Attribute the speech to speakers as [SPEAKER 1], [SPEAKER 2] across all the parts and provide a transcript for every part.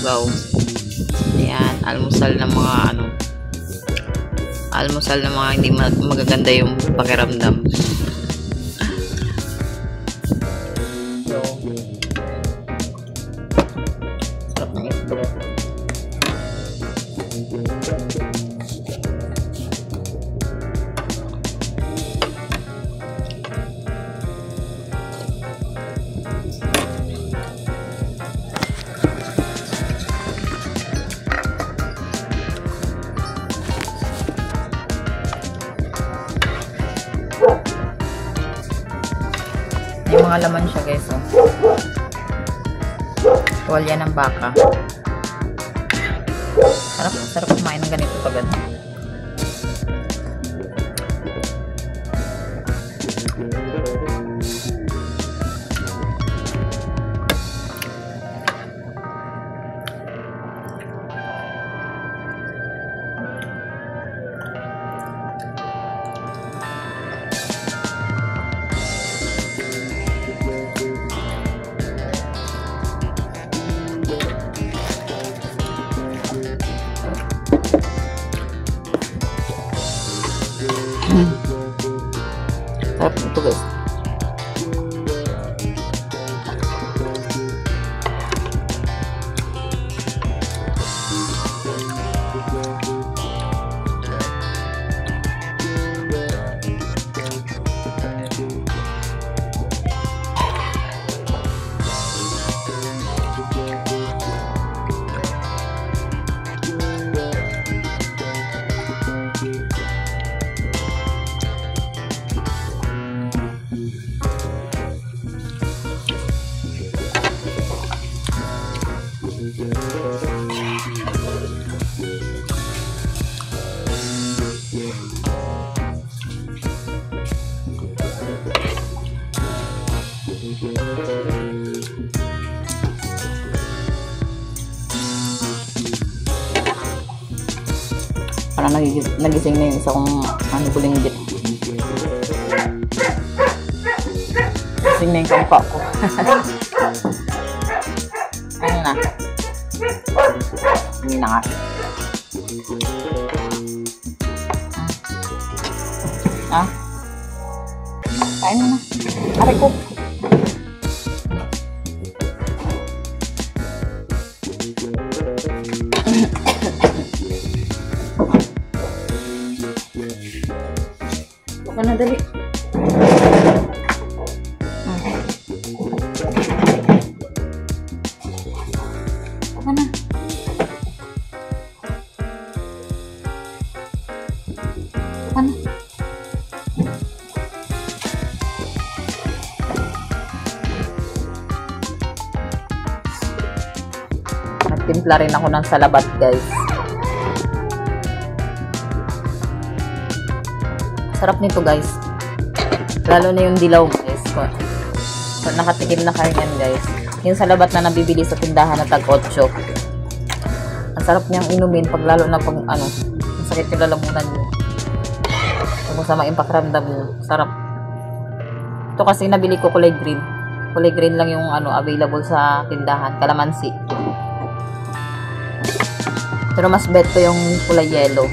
[SPEAKER 1] lugaw. Ayan, almusal ng mga ano, almusal ng mga hindi magaganda yung pakiramdam. Sarap ng itlog. Yung mga laman siya guys, oh. Tuwalya ng baka. Sarap kumain ng ganito pagod. Sarap ito guys. Parang nagising na yung isa kong bulinggit. Nagising na yung kampa ko. Ayun na. Hindi na nga. Ah? Kain mo na. Aray ko. Baka na dali. Baka na. Baka na. Nagtimpla rin ako ng salabat guys. Sarap nito guys. Lalo na yung dilaw guys. So, nakatikim na kayo yan guys. Yung salabat na nabibili sa tindahan na tag-8. Ang sarap niyang inumin pag lalo na pag ano, masakit yung lalamunan niyo. Kung masama yung pakiramdam niyo. Sarap. Ito kasi nabili ko kulay green. Kulay green lang yung ano available sa tindahan. Kalamansi. Pero mas bet ko yung kulay yellow.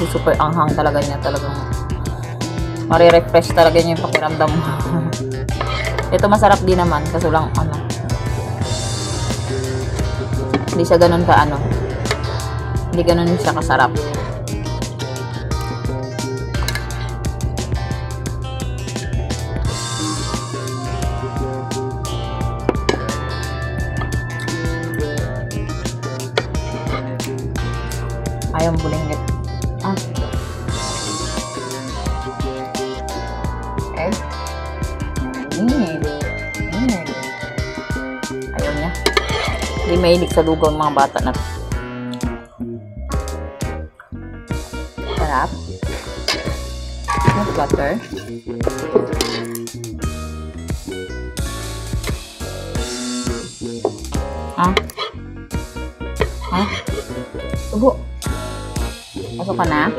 [SPEAKER 1] Super anghang talaga niya, talagang mare-refresh talaga niya yung pakiramdam mo. Ito masarap din naman, kaso lang ano, hindi siya ganun ka ano, hindi ganun siya kasarap. Ayaw bulinggit. Ah. Okay. Ayaw niya. Hindi mahilig sa lugaw ng mga bata na to. Sarap. With butter. Ah. Ah. Tubo. Pasok ka na.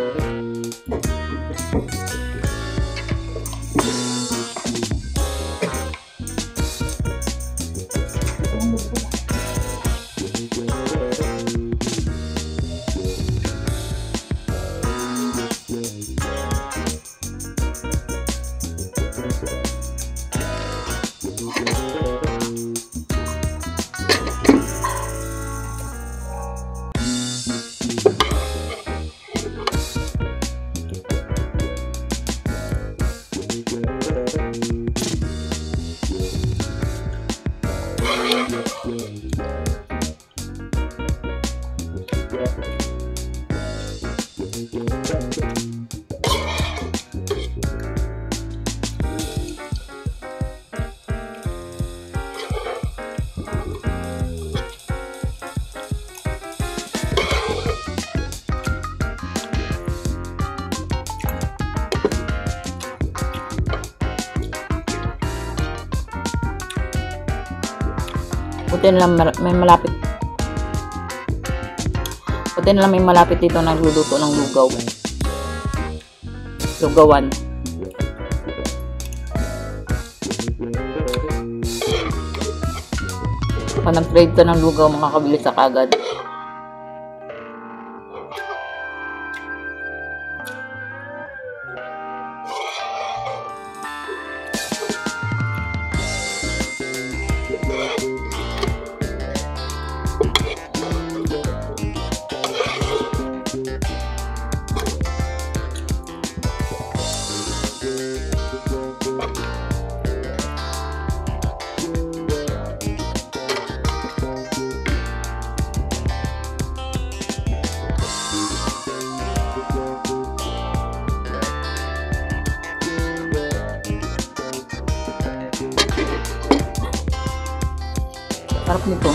[SPEAKER 1] Buti na lang may malapit. Buti na lang may malapit dito nagluluto ng lugaw. Lugawan. Pag nag-trade ka ng lugaw, makakabili ka kagad. Sarap nito.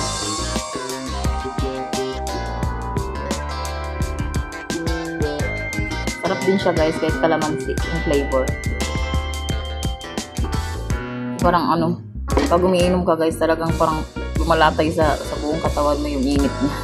[SPEAKER 1] Sarap din siya guys, kahit kalamansi yung flavor. Parang ano, pag umiinom ka guys, talagang parang lumalatay sa buong katawan mo yung init niya.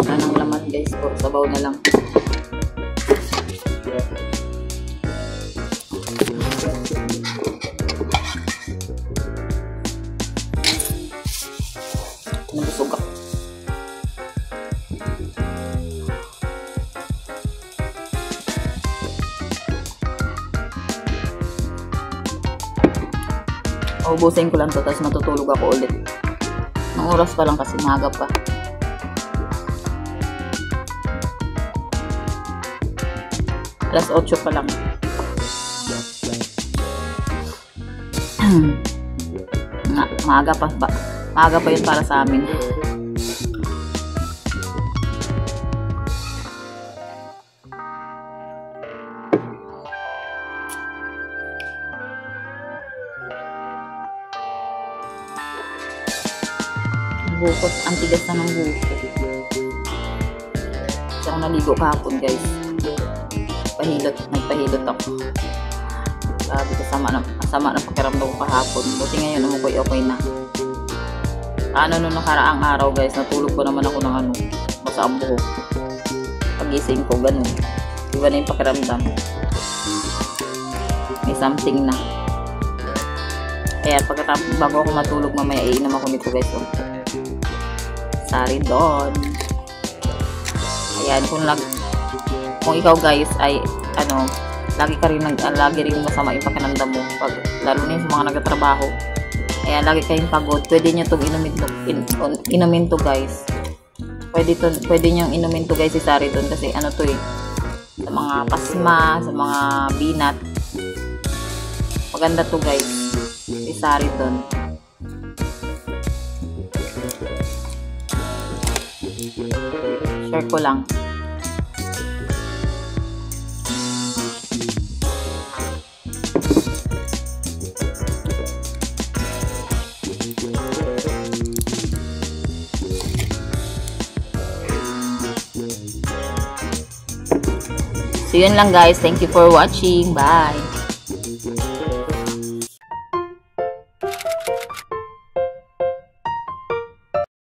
[SPEAKER 1] Anong laman guys, puro sabaw na lang. Nabusog ako. Ubusin ko lang to, tapos matutulog ako ulit. Ang oras pa lang kasi maaga pa. Alas 8 pa lang. Maaga pa ba? Maaga pa yun para sa amin. Bukot, ang tigas na ng bukot. Kasi ako naligo kahapon guys. Nagpahilot ako. Sabi ko, sama na pakiramdam ko kahapon. Buti ngayon, okay na. Nung nakaraang araw guys, natulog ko naman ako ng basa ang buhok. Pagising ko, ganun. Iba na yung pakiramdam. May something na. Kaya pagkatapos, bago ako matulog mamaya, iinom ako nito guys. Saridon. Ayan, kung ikaw guys ay lagi rin masama yung pakiramdam mo, lalo na sa mga nagtatrabaho. Ayan, lagi kayong pagod, pwede nyo itong inumin to guys. Pwede nyo inumin to guys si Saridon, kasi to sa mga pasma, sa mga binat, maganda to guys si Saridon. Share ko lang. So yun lang guys, thank you for watching, bye.